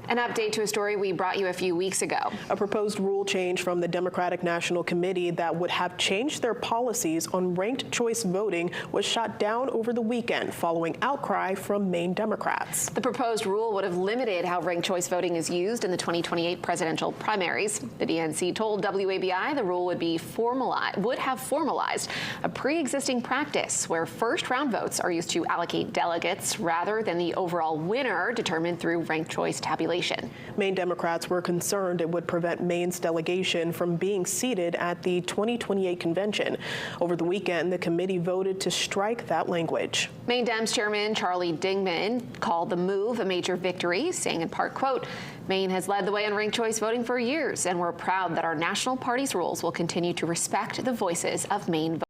An update to a story we brought you a few weeks ago. A proposed rule change from the Democratic National Committee that would have changed their policies on ranked choice voting was shot down over the weekend following outcry from Maine Democrats. The proposed rule would have limited how ranked choice voting is used in the 2028 presidential primaries. The DNC told WABI the rule would have formalized a pre-existing practice where first-round votes are used to allocate delegates rather than the overall winner determined through ranked choice tabulation. Maine Democrats were concerned it would prevent Maine's delegation from being seated at the 2028 convention. Over the weekend, the committee voted to strike that language. Maine Dems Chairman Charlie Dingman called the move a major victory, saying in part, quote, "Maine has led the way on ranked choice voting for years, and we're proud that our national party's rules will continue to respect the voices of Maine voters."